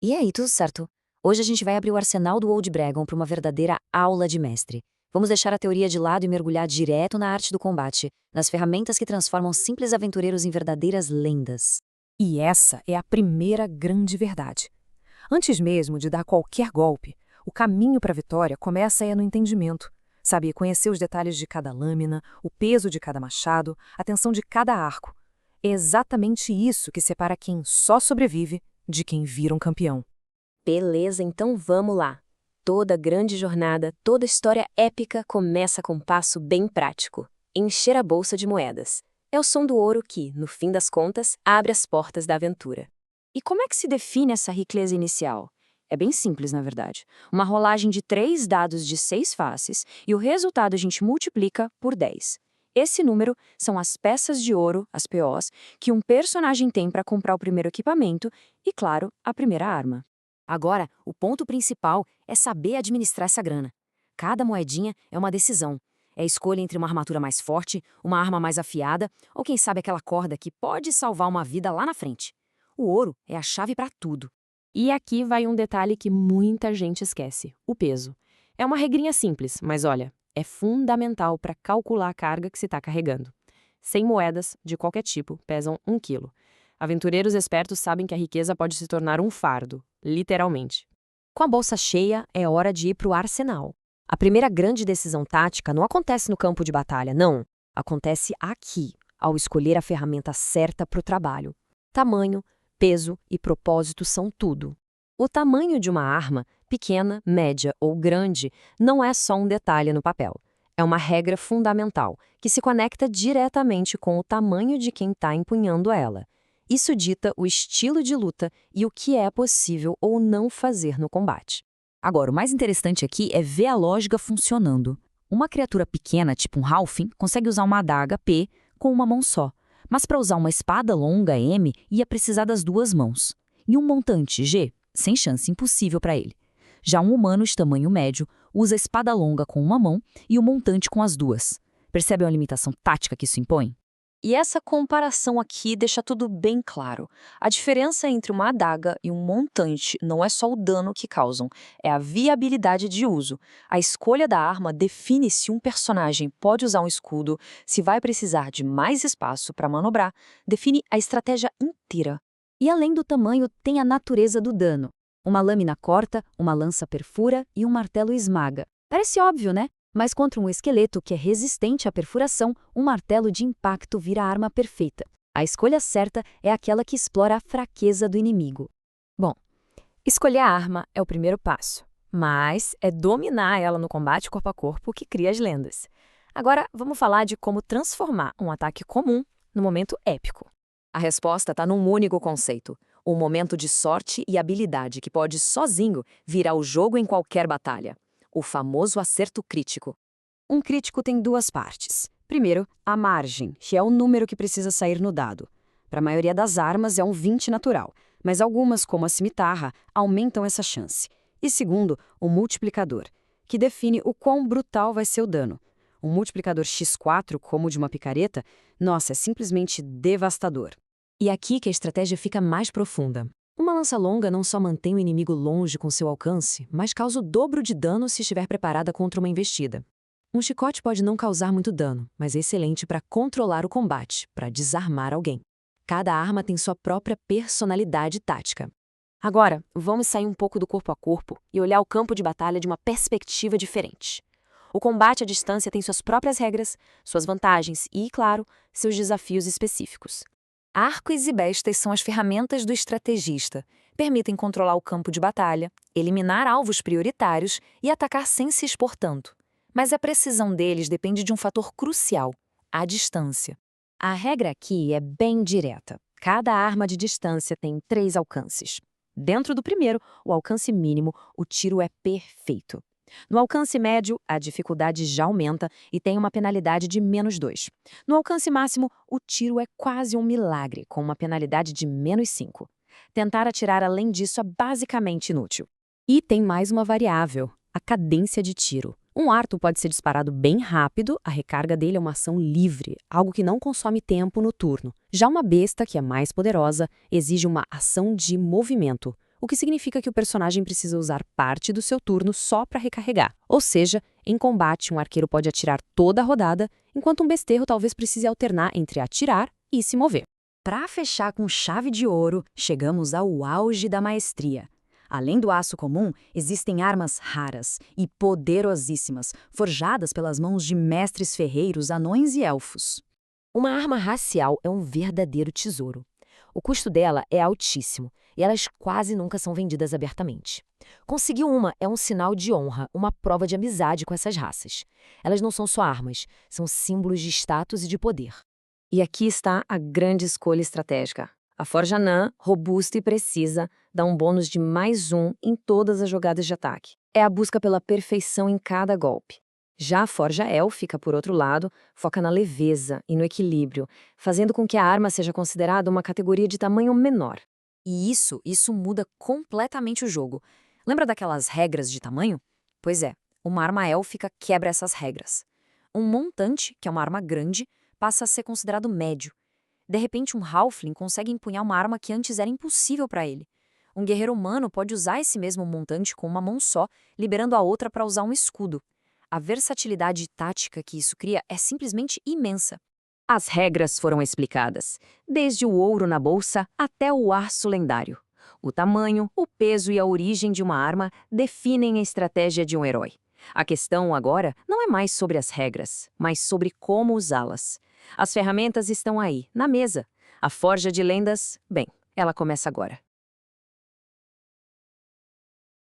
E aí, tudo certo? Hoje a gente vai abrir o arsenal do Old Dragon para uma verdadeira aula de mestre. Vamos deixar a teoria de lado e mergulhar direto na arte do combate, nas ferramentas que transformam simples aventureiros em verdadeiras lendas. E essa é a primeira grande verdade. Antes mesmo de dar qualquer golpe, o caminho para a vitória começa no entendimento. Sabe, conhecer os detalhes de cada lâmina, o peso de cada machado, a tensão de cada arco. É exatamente isso que separa quem só sobrevive de quem vira um campeão. Beleza, então vamos lá. Toda grande jornada, toda história épica começa com um passo bem prático: encher a bolsa de moedas. É o som do ouro que, no fim das contas, abre as portas da aventura. E como é que se define essa riqueza inicial? É bem simples, na verdade. Uma rolagem de 3 dados de 6 faces e o resultado a gente multiplica por 10. Esse número são as peças de ouro, as POs, que um personagem tem para comprar o primeiro equipamento e, claro, a primeira arma. Agora, o ponto principal é saber administrar essa grana. Cada moedinha é uma decisão. É a escolha entre uma armadura mais forte, uma arma mais afiada ou, quem sabe, aquela corda que pode salvar uma vida lá na frente. O ouro é a chave para tudo. E aqui vai um detalhe que muita gente esquece: o peso. É uma regrinha simples, mas olha, é fundamental para calcular a carga que se está carregando. 100 moedas, de qualquer tipo, pesam 1 quilo. Aventureiros espertos sabem que a riqueza pode se tornar um fardo, literalmente. Com a bolsa cheia, é hora de ir para o arsenal. A primeira grande decisão tática não acontece no campo de batalha, não. Acontece aqui, ao escolher a ferramenta certa para o trabalho. Tamanho, peso e propósito são tudo. O tamanho de uma arma, pequena, média ou grande, não é só um detalhe no papel. É uma regra fundamental, que se conecta diretamente com o tamanho de quem está empunhando ela. Isso dita o estilo de luta e o que é possível ou não fazer no combate. Agora, o mais interessante aqui é ver a lógica funcionando. Uma criatura pequena, tipo um Halfling, consegue usar uma adaga P com uma mão só. Mas para usar uma espada longa M, ia precisar das 2 mãos. E um montante G, sem chance, impossível para ele. Já um humano de tamanho médio usa a espada longa com uma mão e o montante com as 2. Percebe a limitação tática que isso impõe? E essa comparação aqui deixa tudo bem claro. A diferença entre uma adaga e um montante não é só o dano que causam, é a viabilidade de uso. A escolha da arma define se um personagem pode usar um escudo, se vai precisar de mais espaço para manobrar, define a estratégia inteira. E além do tamanho, tem a natureza do dano. Uma lâmina corta, uma lança perfura e um martelo esmaga. Parece óbvio, né? Mas contra um esqueleto que é resistente à perfuração, um martelo de impacto vira a arma perfeita. A escolha certa é aquela que explora a fraqueza do inimigo. Bom, escolher a arma é o primeiro passo, mas é dominar ela no combate corpo a corpo que cria as lendas. Agora, vamos falar de como transformar um ataque comum no momento épico. A resposta está num único conceito: um momento de sorte e habilidade que pode sozinho virar o jogo em qualquer batalha. O famoso acerto crítico. Um crítico tem 2 partes. Primeiro, a margem, que é o número que precisa sair no dado. Para a maioria das armas é um 20 natural, mas algumas, como a cimitarra, aumentam essa chance. E segundo, o multiplicador, que define o quão brutal vai ser o dano. Um multiplicador x4, como o de uma picareta, nossa, é simplesmente devastador. E aqui que a estratégia fica mais profunda. Uma lança longa não só mantém o inimigo longe com seu alcance, mas causa o dobro de dano se estiver preparada contra uma investida. Um chicote pode não causar muito dano, mas é excelente para controlar o combate, para desarmar alguém. Cada arma tem sua própria personalidade tática. Agora, vamos sair um pouco do corpo a corpo e olhar o campo de batalha de uma perspectiva diferente. O combate à distância tem suas próprias regras, suas vantagens e, claro, seus desafios específicos. Arcos e bestas são as ferramentas do estrategista. Permitem controlar o campo de batalha, eliminar alvos prioritários e atacar sem se expor tanto. Mas a precisão deles depende de um fator crucial: a distância. A regra aqui é bem direta. Cada arma de distância tem 3 alcances. Dentro do primeiro, o alcance mínimo, o tiro é perfeito. No alcance médio, a dificuldade já aumenta e tem uma penalidade de -2. No alcance máximo, o tiro é quase um milagre, com uma penalidade de -5. Tentar atirar além disso é basicamente inútil. E tem mais uma variável, a cadência de tiro. Um arco pode ser disparado bem rápido, a recarga dele é uma ação livre, algo que não consome tempo no turno. Já uma besta, que é mais poderosa, exige uma ação de movimento. o que significa que o personagem precisa usar parte do seu turno só para recarregar. Ou seja, em combate, um arqueiro pode atirar toda a rodada, enquanto um besterro talvez precise alternar entre atirar e se mover. Para fechar com chave de ouro, chegamos ao auge da maestria. Além do aço comum, existem armas raras e poderosíssimas, forjadas pelas mãos de mestres ferreiros, anões e elfos. Uma arma racial é um verdadeiro tesouro. O custo dela é altíssimo e elas quase nunca são vendidas abertamente. Conseguir uma é um sinal de honra, uma prova de amizade com essas raças. Elas não são só armas, são símbolos de status e de poder. E aqui está a grande escolha estratégica. A Forja Anã, robusta e precisa, dá um bônus de +1 em todas as jogadas de ataque. É a busca pela perfeição em cada golpe. Já a Forja Élfica, por outro lado, foca na leveza e no equilíbrio, fazendo com que a arma seja considerada uma categoria de tamanho menor. E isso muda completamente o jogo. Lembra daquelas regras de tamanho? Pois é, uma arma élfica quebra essas regras. Um montante, que é uma arma grande, passa a ser considerado médio. De repente, um halfling consegue empunhar uma arma que antes era impossível para ele. Um guerreiro humano pode usar esse mesmo montante com uma mão só, liberando a outra para usar um escudo. A versatilidade tática que isso cria é simplesmente imensa. As regras foram explicadas, desde o ouro na bolsa até o aço lendário. O tamanho, o peso e a origem de uma arma definem a estratégia de um herói. A questão agora não é mais sobre as regras, mas sobre como usá-las. As ferramentas estão aí, na mesa. A Forja de Lendas, bem, ela começa agora.